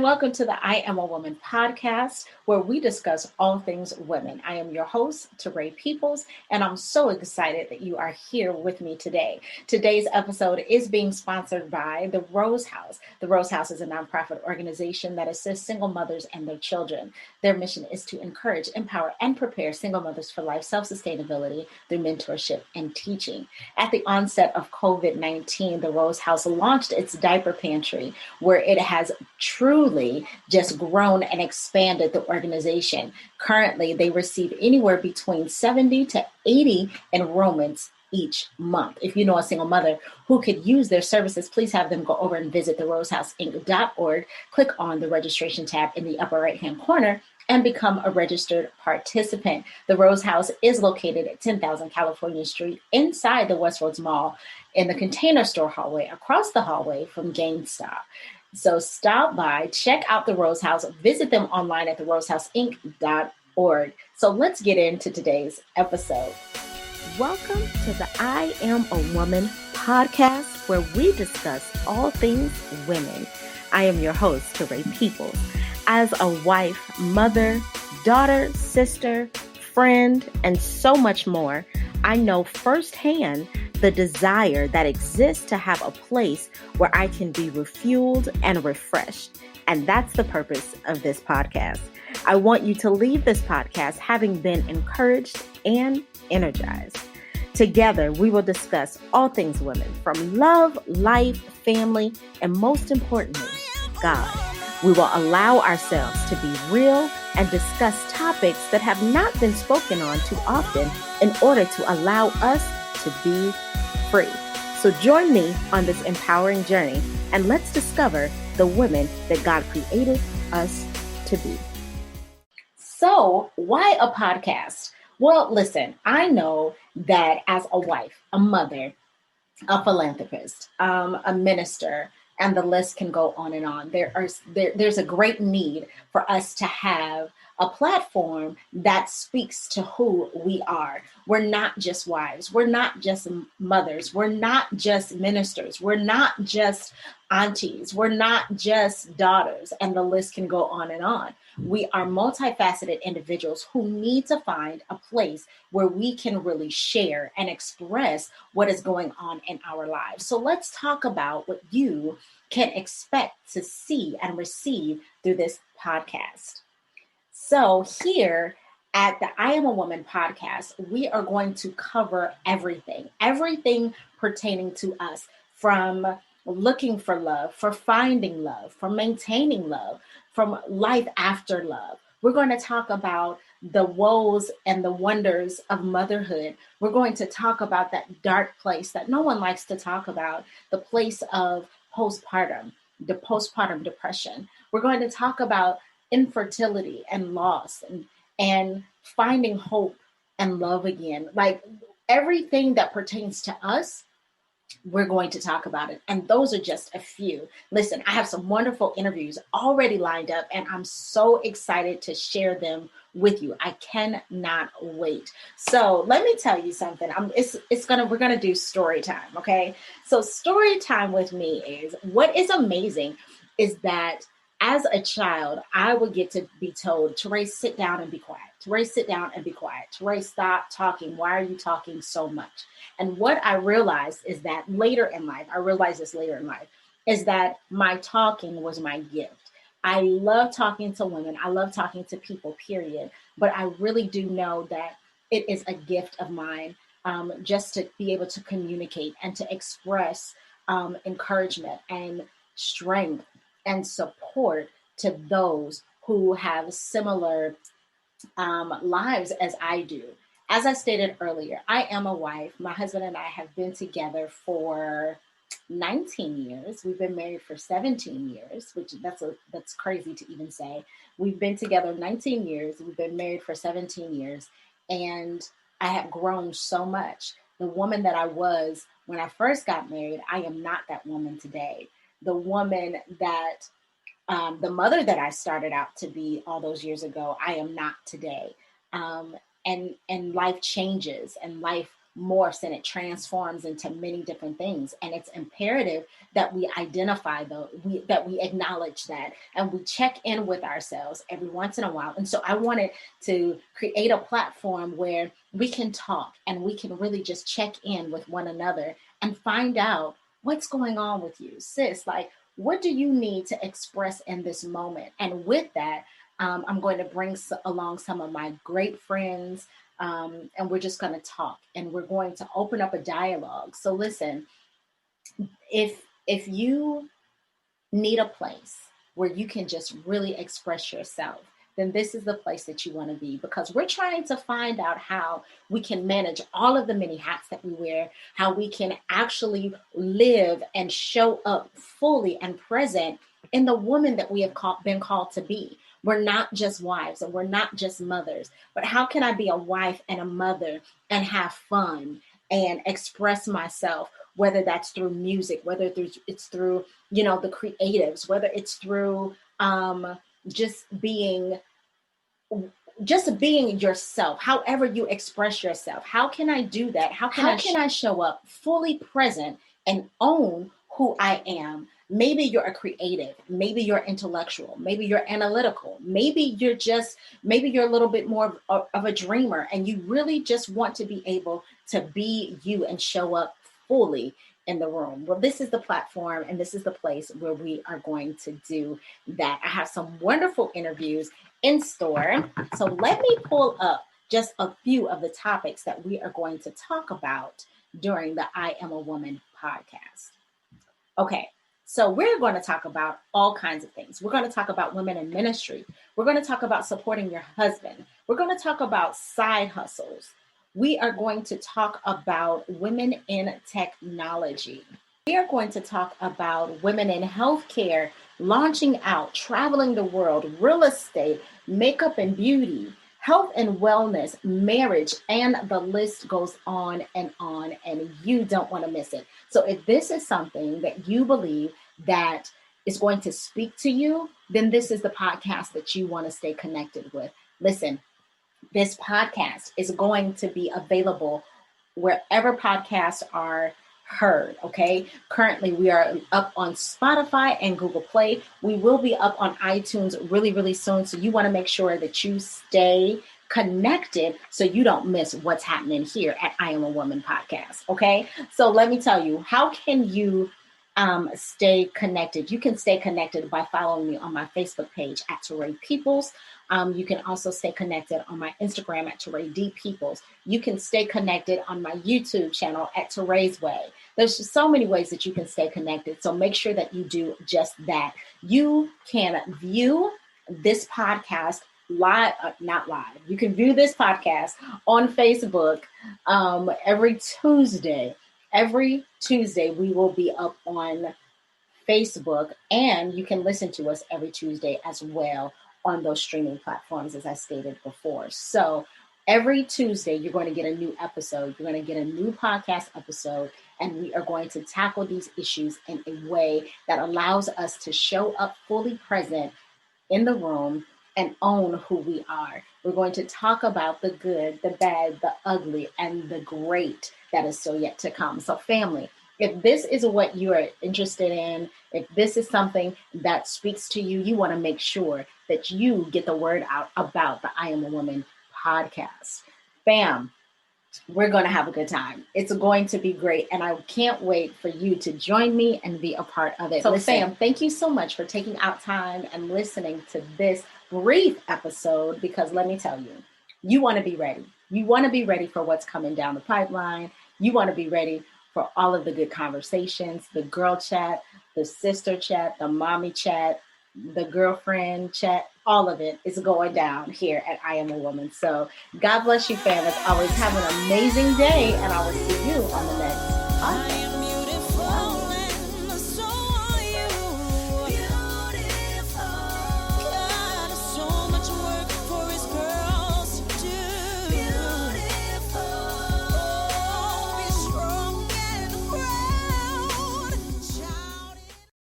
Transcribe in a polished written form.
Welcome to the I Am a Woman podcast, where we discuss all things women. I am your host, TaRae Peoples, and I'm so excited that you are here with me today. Today's episode is being sponsored by the Rose House. The Rose House is a nonprofit organization that assists single mothers and their children. Their mission is to encourage, empower, and prepare single mothers for life self-sustainability through mentorship and teaching. At the onset of COVID-19, the Rose House launched its diaper pantry, where it has truly just grown and expanded the organization. Currently, they receive anywhere between 70 to 80 enrollments each month. If you know a single mother who could use their services, please have them go over and visit the rosehouseinc.org. Click on the registration tab in the upper right-hand corner and become a registered participant. The Rose House is located at 10,000 California Street inside the Westroads Mall in the Container Store hallway, across the hallway from GameStop. So stop by, check out the Rose House, visit them online at therosehouseinc.org. So let's get into today's episode. Welcome to the I Am a Woman podcast, where we discuss all things women. I am your host, TaRae Peoples. As a wife, mother, daughter, sister, friend, and so much more, I know firsthand the desire that exists to have a place where I can be refueled and refreshed. And that's the purpose of this podcast. I want you to leave this podcast having been encouraged and energized. Together, we will discuss all things women, from love, life, family, and most importantly, God. We will allow ourselves to be real and discuss topics that have not been spoken on too often in order to allow us to be free. So join me on this empowering journey and let's discover the women that God created us to be. So why a podcast? Well, listen, I know that as a wife, a mother, a philanthropist, a minister, and the list can go on and on. There's a great need for us to have a platform that speaks to who we are. We're not just wives. We're not just mothers. We're not just ministers. We're not just aunties. We're not just daughters. And the list can go on and on. We are multifaceted individuals who need to find a place where we can really share and express what is going on in our lives. So let's talk about what you can expect to see and receive through this podcast. So here at the I Am a Woman podcast, we are going to cover everything pertaining to us, from looking for love, for finding love, for maintaining love, from life after love. We're going to talk about the woes and the wonders of motherhood. We're going to talk about that dark place that no one likes to talk about, the place of postpartum, the postpartum depression. We're going to talk about infertility and loss and finding hope and love again. Like everything that pertains to us, we're going to talk about it. And those are just a few. Listen, I have some wonderful interviews already lined up, and I'm so excited to share them with you. I cannot wait. So let me tell you something. We're gonna do story time, okay? So story time with me is, what is amazing is that as a child, I would get to be told, TaRae, sit down and be quiet. TaRae, sit down and be quiet. TaRae, stop talking. Why are you talking so much? And what I realized is that later in life, is that my talking was my gift. I love talking to women. I love talking to people, period. But I really do know that it is a gift of mine, just to be able to communicate and to express encouragement and strength and support to those who have similar lives as I do. As I stated earlier, I am a wife. My husband and I have been together for 19 years. We've been married for 17 years, which that's crazy to even say. We've been together 19 years. We've been married for 17 years. And I have grown so much. The woman that I was when I first got married, I am not that woman today. The woman that, the mother that I started out to be all those years ago, I am not today. And life changes and life morphs and it transforms into many different things. And it's imperative that we identify that we acknowledge that, and we check in with ourselves every once in a while. And so I wanted to create a platform where we can talk and we can really just check in with one another and find out what's going on with you, sis. Like, what do you need to express in this moment? And with that, I'm going to bring along some of my great friends, and we're just going to talk and we're going to open up a dialogue. So listen, if you need a place where you can just really express yourself, then this is the place that you want to be, because we're trying to find out how we can manage all of the many hats that we wear, how we can actually live and show up fully and present in the woman that we have been called to be. We're not just wives and we're not just mothers, but how can I be a wife and a mother and have fun and express myself, whether that's through music, whether it's through, the creatives, whether it's through just being yourself, however you express yourself. How can I do that? How can I show up fully present and own who I am? Maybe you're a creative, maybe you're intellectual, maybe you're analytical, maybe you're a little bit more of a dreamer, and you really just want to be able to be you and show up fully in the room. Well, this is the platform and this is the place where we are going to do that. I have some wonderful interviews in store. So let me pull up just a few of the topics that we are going to talk about during the I Am a Woman podcast. Okay. So we're going to talk about all kinds of things. We're going to talk about women in ministry. We're going to talk about supporting your husband. We're going to talk about side hustles. We are going to talk about women in technology. We are going to talk about women in healthcare, launching out, traveling the world, real estate, makeup and beauty, health and wellness, marriage, and the list goes on, and you don't want to miss it. So if this is something that you believe that is going to speak to you, then this is the podcast that you want to stay connected with. Listen, this podcast is going to be available wherever podcasts are heard. Okay. Currently, we are up on Spotify and Google Play. We will be up on iTunes really, really soon. So you want to make sure that you stay connected so you don't miss what's happening here at I Am a Woman podcast. Okay. So let me tell you, how can you stay connected? You can stay connected by following me on my Facebook page at TaRae Peoples. You can also stay connected on my Instagram at TaRae D Peoples. You can stay connected on my YouTube channel at TaRae's Way. There's just so many ways that you can stay connected. So make sure that you do just that. You can view this podcast live, not live. You can view this podcast on Facebook every Tuesday. Every Tuesday, we will be up on Facebook, and you can listen to us every Tuesday as well on those streaming platforms, as I stated before. So every Tuesday, you're going to get a new episode. You're going to get a new podcast episode, and we are going to tackle these issues in a way that allows us to show up fully present in the room and own who we are. We're going to talk about the good, the bad, the ugly, and the great that is still yet to come. So family, if this is what you are interested in, if this is something that speaks to you, you want to make sure that you get the word out about the I Am a Woman podcast. Fam, we're going to have a good time. It's going to be great. And I can't wait for you to join me and be a part of it. So fam, thank you so much for taking out time and listening to this brief episode, because let me tell you, you want to be ready. You want to be ready for what's coming down the pipeline. You want to be ready for all of the good conversations, the girl chat, the sister chat, the mommy chat, the girlfriend chat, all of it is going down here at I Am a Woman. So God bless you, fam. As always, have an amazing day, and I will see you on the next podcast.